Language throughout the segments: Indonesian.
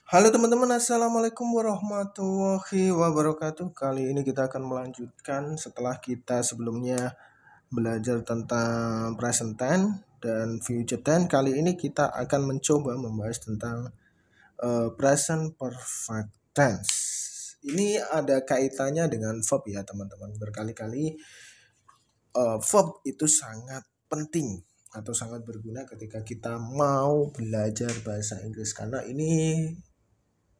Halo teman-teman, Assalamualaikum warahmatullahi wabarakatuh. Kali ini kita akan melanjutkan setelah kita sebelumnya belajar tentang present tense dan future tense. Kali ini kita akan mencoba membahas tentang present perfect tense. Ini ada kaitannya dengan verb ya teman-teman. Berkali-kali verb itu sangat penting atau sangat berguna ketika kita mau belajar bahasa Inggris, karena ini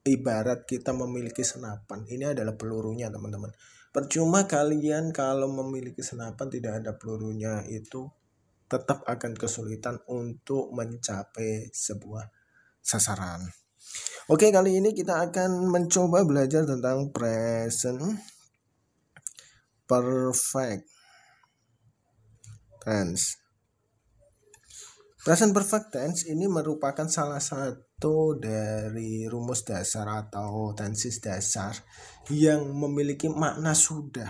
ibarat kita memiliki senapan. Ini adalah pelurunya teman-teman. Percuma kalian kalau memiliki senapan tidak ada pelurunya, itu tetap akan kesulitan untuk mencapai sebuah sasaran. Oke, kali ini kita akan mencoba belajar tentang present perfect tense. Present perfect tense ini merupakan salah satu dari rumus dasar atau tenses dasar yang memiliki makna sudah.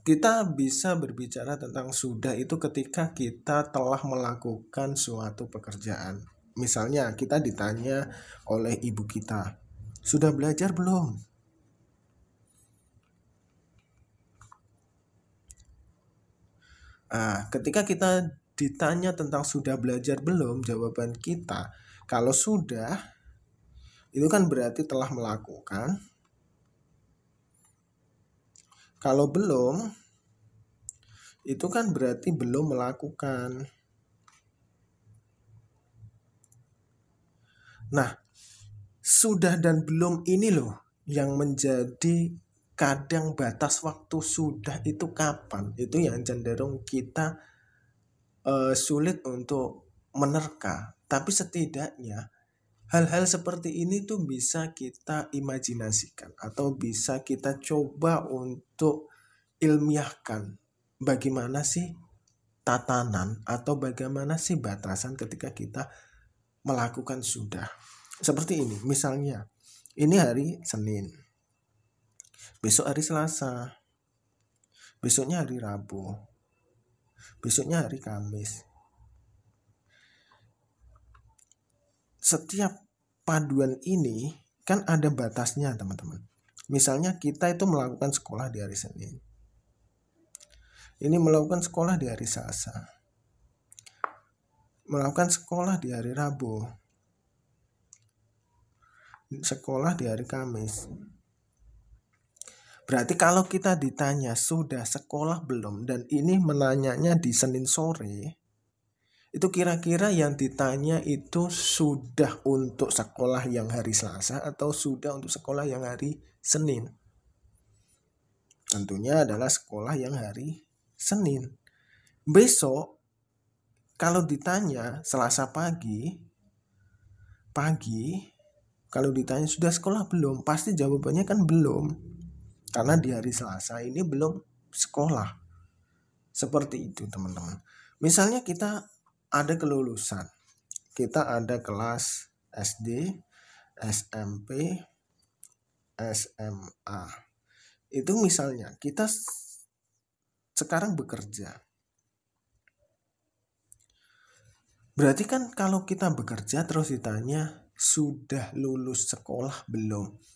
Kita bisa berbicara tentang sudah itu ketika kita telah melakukan suatu pekerjaan. Misalnya kita ditanya oleh ibu kita, "Sudah belajar belum?" Ketika kita ditanya tentang sudah belajar belum, jawaban kita kalau sudah itu kan berarti telah melakukan. Kalau belum itu kan berarti belum melakukan. Nah, sudah dan belum ini loh yang menjadi kadang batas waktu sudah itu kapan. Itu yang cenderung kita sulit untuk menerka. Tapi setidaknya hal-hal seperti ini tuh bisa kita imajinasikan atau bisa kita coba untuk ilmiahkan. Bagaimana sih tatanan atau bagaimana sih batasan ketika kita melakukan sudah. Seperti ini, misalnya ini hari Senin, besok hari Selasa, besoknya hari Rabu, besoknya hari Kamis. Setiap paduan ini kan ada batasnya teman-teman. Misalnya kita itu melakukan sekolah di hari Senin, ini melakukan sekolah di hari Selasa, melakukan sekolah di hari Rabu, sekolah di hari Kamis. Berarti kalau kita ditanya sudah sekolah belum, dan ini menanyanya di Senin sore, itu kira-kira yang ditanya itu sudah untuk sekolah yang hari Selasa atau sudah untuk sekolah yang hari Senin? Tentunya adalah sekolah yang hari Senin. Besok kalau ditanya Selasa pagi, kalau ditanya sudah sekolah belum, pasti jawabannya kan belum. Karena di hari Selasa ini belum sekolah. Seperti itu teman-teman. Misalnya kita ada kelulusan. Kita ada kelas SD, SMP, SMA. Itu misalnya kita sekarang bekerja. Berarti kan kalau kita bekerja terus ditanya sudah lulus sekolah belum.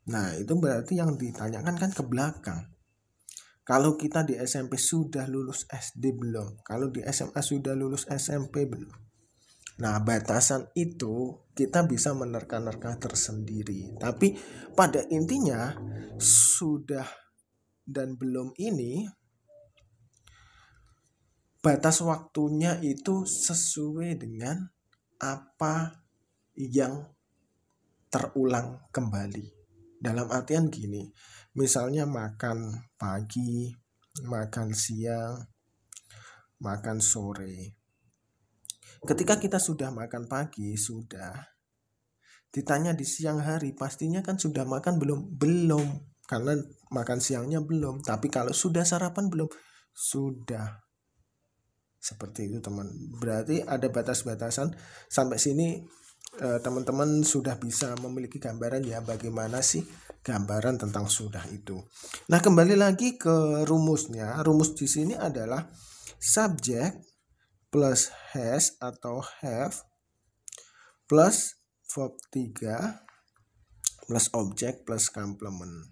Nah, itu berarti yang ditanyakan kan ke belakang. Kalau kita di SMP sudah lulus SD belum? Kalau di SMA sudah lulus SMP belum? Nah, batasan itu kita bisa menerka-nerka tersendiri. Tapi pada intinya sudah dan belum ini batas waktunya itu sesuai dengan apa yang terulang kembali. Dalam artian gini, misalnya makan pagi, makan siang, makan sore. Ketika kita sudah makan pagi, sudah. Ditanya di siang hari, pastinya kan sudah makan belum? Belum, karena makan siangnya belum. Tapi kalau sudah sarapan belum? Sudah. Seperti itu teman. Berarti ada batas-batasan. Sampai sini teman-teman sudah bisa memiliki gambaran ya bagaimana sih gambaran tentang sudah itu. Nah, kembali lagi ke rumusnya. Rumus di sini adalah subject plus has atau have plus verb 3 plus objek plus complement.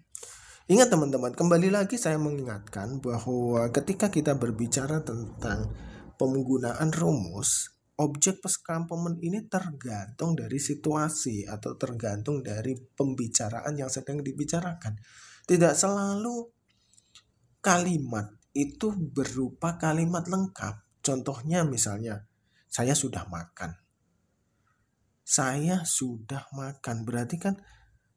Ingat teman-teman, kembali lagi saya mengingatkan bahwa ketika kita berbicara tentang penggunaan rumus, objek plus complement ini tergantung dari situasi atau tergantung dari pembicaraan yang sedang dibicarakan. Tidak selalu kalimat itu berupa kalimat lengkap. Contohnya misalnya, saya sudah makan. Saya sudah makan berarti kan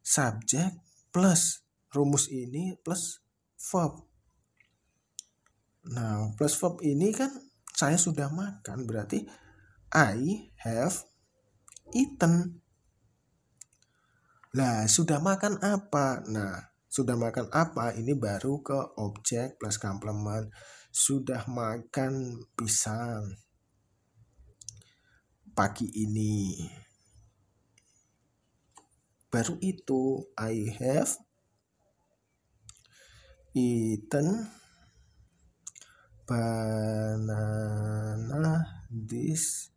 subjek plus rumus ini plus verb. Nah, plus verb ini kan saya sudah makan berarti I have eaten. Lah, sudah makan apa? Nah, sudah makan apa? Ini baru ke objek plus complement. Sudah makan pisang pagi ini. Baru itu I have eaten banana this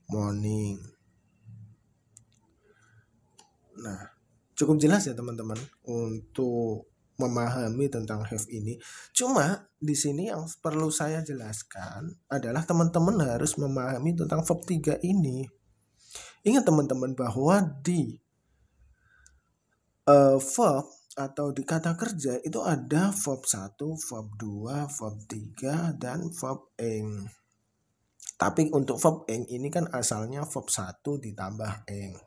morning. Nah, cukup jelas ya teman-teman untuk memahami tentang have ini. Cuma di sini yang perlu saya jelaskan adalah teman-teman harus memahami tentang verb 3 ini. Ingat teman-teman bahwa di verb atau di kata kerja itu ada verb 1, verb 2, verb 3, dan verb ing. Tapi untuk verb ing ini kan asalnya verb 1 ditambah ing.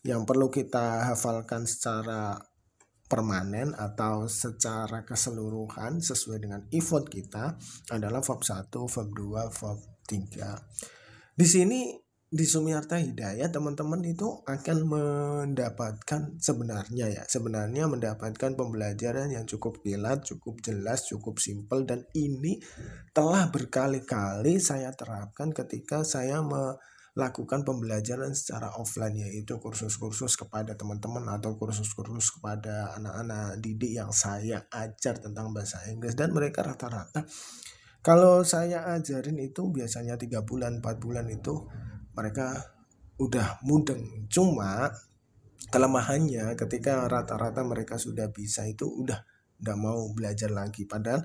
Yang perlu kita hafalkan secara permanen atau secara keseluruhan sesuai dengan effort kita adalah verb 1, verb 2, verb 3. Di sini di Sumiarta Hidayat teman-teman itu akan mendapatkan sebenarnya mendapatkan pembelajaran yang cukup kilat, cukup jelas, cukup simpel, dan ini telah berkali-kali saya terapkan ketika saya melakukan pembelajaran secara offline, yaitu kursus-kursus kepada teman-teman atau kursus-kursus kepada anak-anak didik yang saya ajar tentang bahasa Inggris, dan mereka rata-rata kalau saya ajarin itu biasanya 3 bulan, 4 bulan itu mereka udah mudeng. Cuma kelemahannya ketika rata-rata mereka sudah bisa itu udah mau belajar lagi. Padahal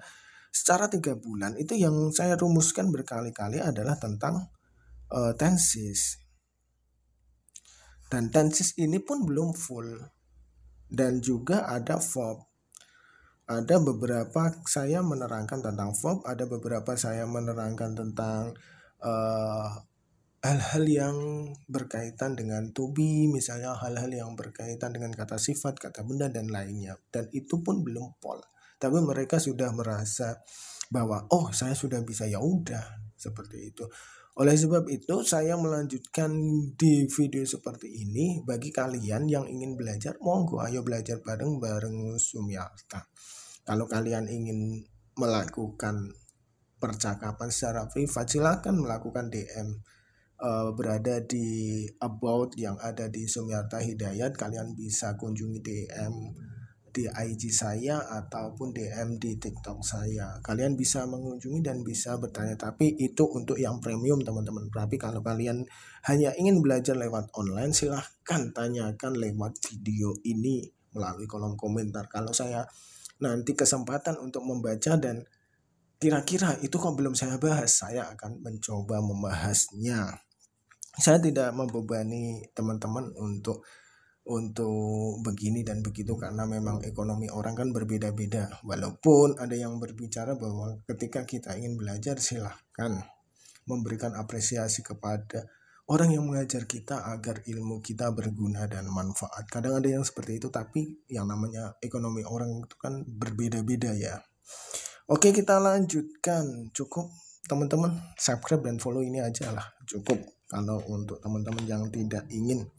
secara 3 bulan itu yang saya rumuskan berkali-kali adalah tentang tenses. Dan tenses ini pun belum full. Dan juga ada verb. Ada beberapa saya menerangkan tentang verb, ada beberapa saya menerangkan tentang hal-hal yang berkaitan dengan to be, misalnya hal-hal yang berkaitan dengan kata sifat, kata benda, dan lainnya. Dan itu pun belum pol. Tapi mereka sudah merasa bahwa oh saya sudah bisa, ya udah seperti itu. Oleh sebab itu saya melanjutkan di video seperti ini. Bagi kalian yang ingin belajar, monggo ayo belajar bareng-bareng Sumiarta. Kalau kalian ingin melakukan percakapan secara privat, silakan melakukan DM. Berada di about yang ada di Sumiarta Hidayat. Kalian bisa kunjungi DM di IG saya ataupun DM di TikTok saya. Kalian bisa mengunjungi dan bisa bertanya, tapi itu untuk yang premium teman-teman. Tapi kalau kalian hanya ingin belajar lewat online, silahkan tanyakan lewat video ini melalui kolom komentar. Kalau saya nanti kesempatan untuk membaca dan kira-kira itu kok belum saya bahas, saya akan mencoba membahasnya. Saya tidak membebani teman-teman untuk begini dan begitu, karena memang ekonomi orang kan berbeda-beda. Walaupun ada yang berbicara bahwa ketika kita ingin belajar, silahkan memberikan apresiasi kepada orang yang mengajar kita agar ilmu kita berguna dan manfaat. Kadang ada yang seperti itu, tapi yang namanya ekonomi orang itu kan berbeda-beda ya. Oke, kita lanjutkan. Cukup teman-teman subscribe dan follow ini aja lah, cukup. Kalau untuk teman-teman yang tidak ingin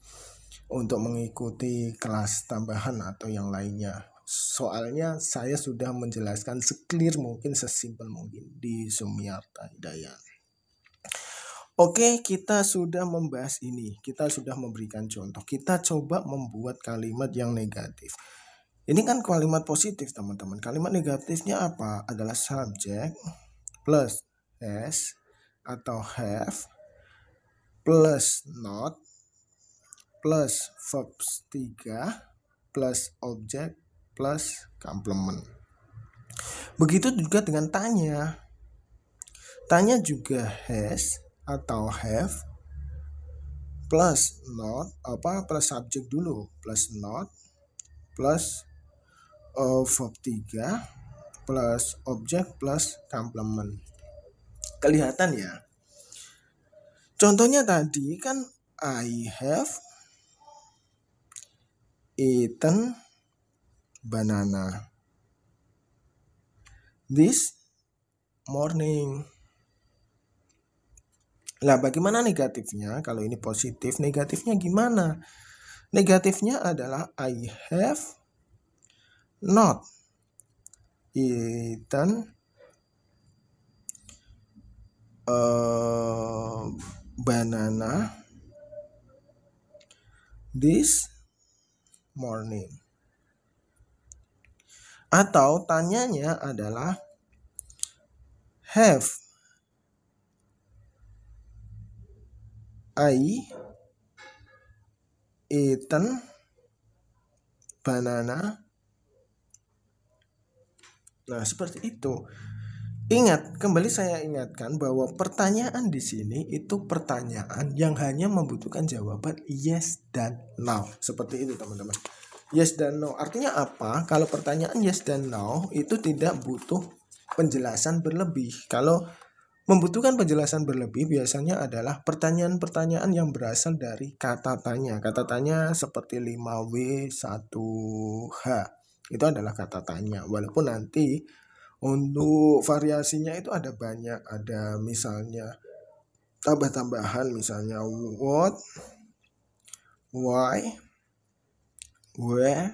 untuk mengikuti kelas tambahan atau yang lainnya, soalnya saya sudah menjelaskan seclear mungkin, sesimpel mungkin di Sumiarta Hidayat. Oke, kita sudah membahas ini, kita sudah memberikan contoh. Kita coba membuat kalimat yang negatif. Ini kan kalimat positif teman-teman. Kalimat negatifnya apa? Adalah subjek plus has atau have plus not plus verb 3 plus objek plus complement. Begitu juga dengan tanya. Tanya juga has atau have plus not plus subjek dulu plus not plus verb 3 plus objek plus complement. Kelihatan ya. Contohnya tadi kan I have eaten banana this morning. Lah bagaimana negatifnya? Kalau ini positif, negatifnya gimana? Negatifnya adalah I have not eaten banana this morning. Atau tanyanya adalah have I eaten banana. Nah, seperti itu. Ingat, kembali saya ingatkan bahwa pertanyaan di sini itu pertanyaan yang hanya membutuhkan jawaban yes dan no. Seperti itu, teman-teman. Yes dan no. Artinya apa? Kalau pertanyaan yes dan no itu tidak butuh penjelasan berlebih. Kalau membutuhkan penjelasan berlebih biasanya adalah pertanyaan-pertanyaan yang berasal dari kata tanya. Kata tanya seperti 5W 1H. Itu adalah kata tanya. Walaupun nanti untuk variasinya itu ada banyak. Ada misalnya tambah-tambahan misalnya what, why, where,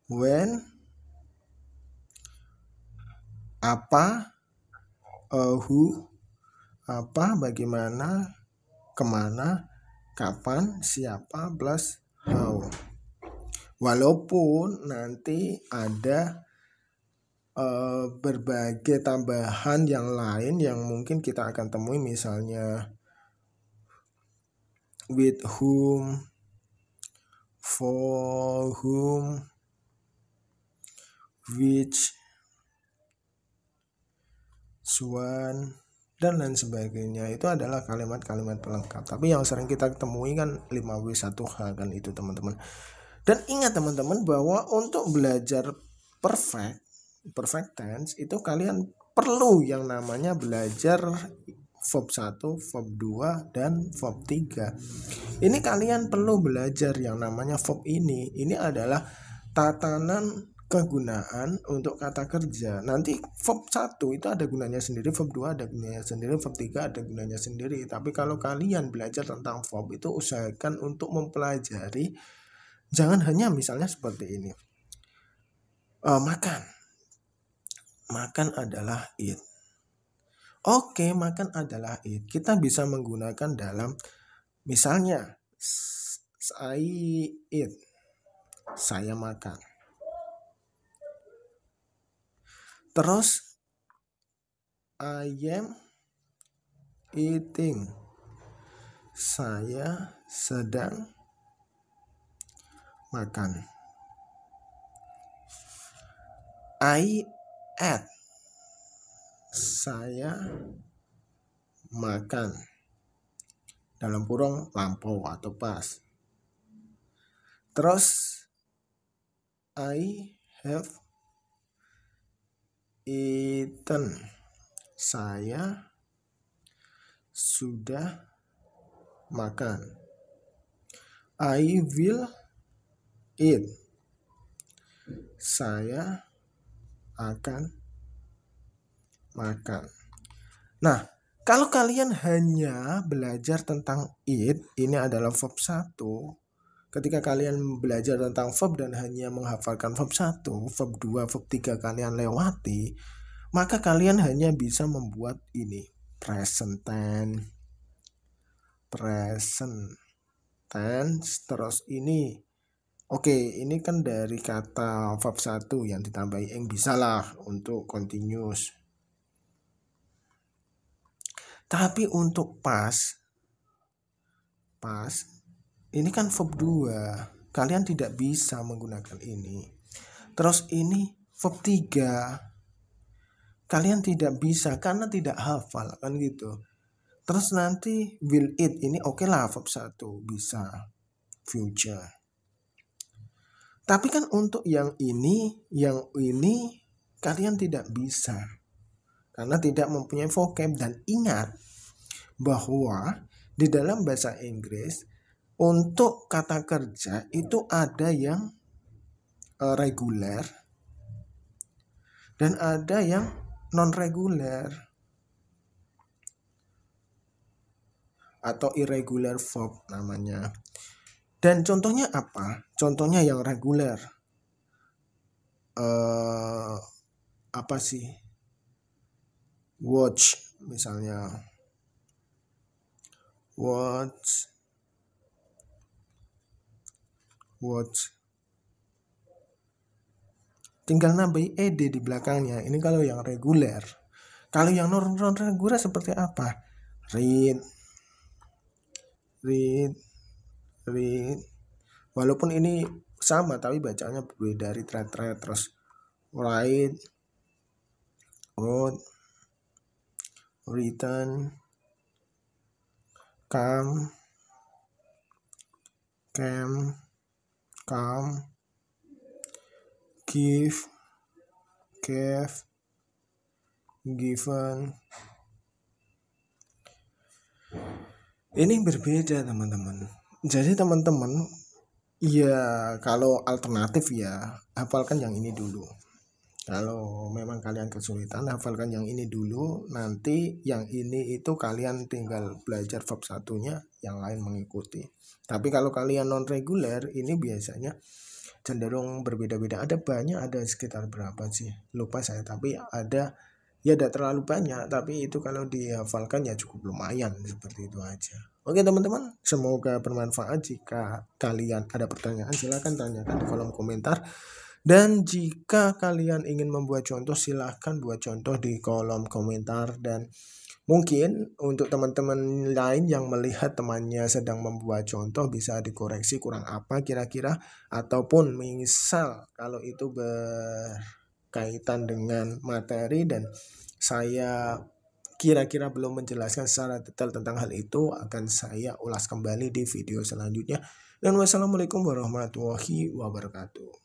when, apa, who, apa, bagaimana, kemana, kapan, siapa, plus how. Walaupun nanti ada berbagai tambahan yang lain yang mungkin kita akan temui, misalnya with whom, for whom, which, one, dan lain sebagainya. Itu adalah kalimat-kalimat pelengkap. Tapi yang sering kita temui kan 5W 1H kan itu, teman-teman. Dan ingat teman-teman bahwa untuk belajar perfect tense itu kalian perlu yang namanya belajar verb 1, verb 2, dan verb 3. Ini kalian perlu belajar yang namanya verb ini. Ini adalah tatanan kegunaan untuk kata kerja. Nanti verb 1 itu ada gunanya sendiri, verb 2 ada gunanya sendiri, verb 3 ada gunanya sendiri. Tapi kalau kalian belajar tentang verb itu usahakan untuk mempelajari. Jangan hanya misalnya seperti ini. Makan. Makan adalah eat. Oke, makan adalah eat. Kita bisa menggunakan dalam misalnya I eat. Saya makan. Terus I am eating. Saya sedang makan. I ate. Saya makan. Dalam kurung lampau atau pas. Terus I have eaten. Saya sudah makan. I will eat. Saya akan makan. Nah, kalau kalian hanya belajar tentang eat, ini adalah verb 1. Ketika kalian belajar tentang verb dan hanya menghafalkan verb 1, verb 2, verb 3 kalian lewati, maka kalian hanya bisa membuat ini present tense, terus ini. Oke, ini kan dari kata verb 1 yang ditambahi ing, bisa lah untuk continuous. Tapi untuk past ini kan verb 2. Kalian tidak bisa menggunakan ini. Terus ini verb 3. Kalian tidak bisa karena tidak hafal kan gitu. Terus nanti will it ini oke lah verb 1 bisa future. Tapi kan untuk yang ini kalian tidak bisa karena tidak mempunyai vocab. Dan ingat bahwa di dalam bahasa Inggris untuk kata kerja itu ada yang reguler dan ada yang non reguler atau irregular verb namanya. Dan contohnya apa? Contohnya yang reguler apa sih? Watch misalnya. Watch. Tinggal nambahin ed di belakangnya. Ini kalau yang reguler. Kalau yang non reguler seperti apa? Read. Walaupun ini sama tapi bacanya berbeda. Read, terus write, wrote, written, come, came, come, give, gave, given. Ini berbeda teman-teman. Jadi teman-teman ya kalau alternatif ya hafalkan yang ini dulu. Kalau memang kalian kesulitan hafalkan yang ini dulu. Nanti yang ini itu kalian tinggal belajar verb satunya, yang lain mengikuti. Tapi kalau kalian non reguler ini biasanya cenderung berbeda-beda. Ada banyak, ada sekitar berapa sih? Lupa saya, tapi ada ya tidak terlalu banyak, tapi itu kalau dihafalkan ya cukup lumayan, seperti itu aja. Oke teman-teman, semoga bermanfaat. Jika kalian ada pertanyaan silahkan tanyakan di kolom komentar. Dan jika kalian ingin membuat contoh silahkan buat contoh di kolom komentar. Dan mungkin untuk teman-teman lain yang melihat temannya sedang membuat contoh bisa dikoreksi kurang apa kira-kira. Ataupun misal kalau itu berkaitan dengan materi dan saya kira-kira belum menjelaskan secara detail tentang hal itu, akan saya ulas kembali di video selanjutnya. Dan wassalamualaikum warahmatullahi wabarakatuh.